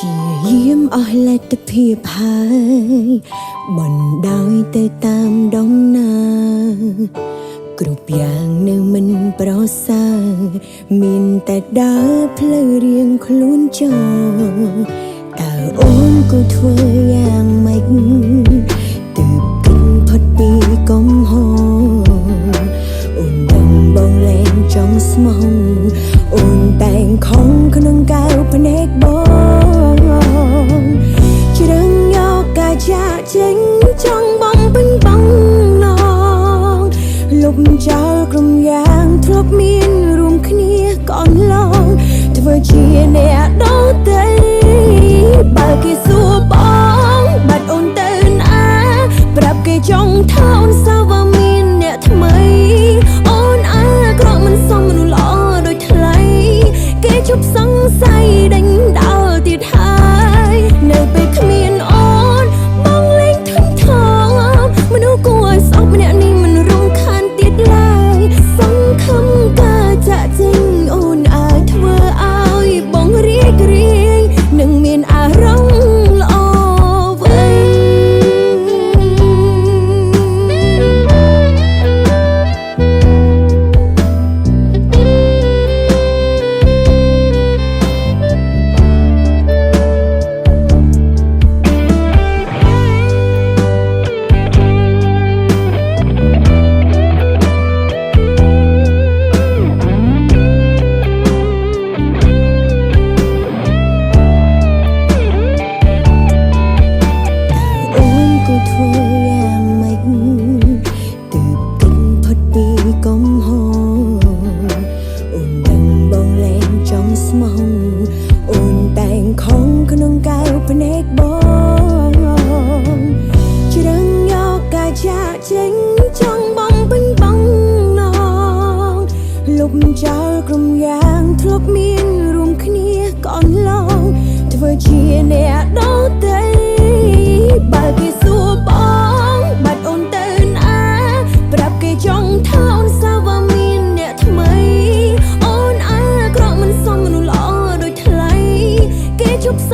ជាយាមអស់លទ្ធភាពហើយបណ្ដោយទៅតាមដងណាគ្រប់យ៉ាងនៅមិនប្រសើរមានតែដើរផ្លូវរៀងខ្លួនចោលតើអូនគូធ្វើយ៉ាងម៉េចទើបគិតផុតពីកំហុសអូនដឹងបងលែងចង់ស្មោះអូនតែងខំក្នុងកៅភ្នែកបងជ្រឹងយកកាចាក់ចេញចង់បងពេញបងណងលុបចោលក្រុមយ៉ាងធ្លាប់មានរួមគ្នាកន្លងធ្វើជាអ្នកដទៃបើគេសួរបងបាត់អូនទៅណាប្រាប់គេចង់ថាអូនសាវមានអ្នកថ្មីអូនអាក្រក់មិនសមមនុស្សល្អដូចថ្លៃគេជប់សង្ស័យដេញដោលទៀតហើយនៅពេលគ្មានអូនបងលែងធំថងមនុស្សគួរឲ្យស្អប់ម្នាក់នេះមិនរំខានទៀតឡើយសង្ឃឹមការចាក់ចេញអូនអាចធ្វើឲ្យបងរីករាយនឹងមានអារម្មណ៍ល្អវិញអូនតែងខំក្នុងកៅភ្នែកបងជ្រឹងយកកាចាក់ចេញចង់បងពេញបងណងលុបចោលក្រុមយ៉ាងធ្លាប់មានរួមគ្នាកន្លងធ្វើជាអ្នកដទៃបើគេសួរបងបាត់អូនទៅណាប្រាប់គេចង់ថាអូនសាវមានអ្នកថ្មីអូនអាក្រក់មិនសមមនុស្សល្អដូចថ្លៃគេជប់ស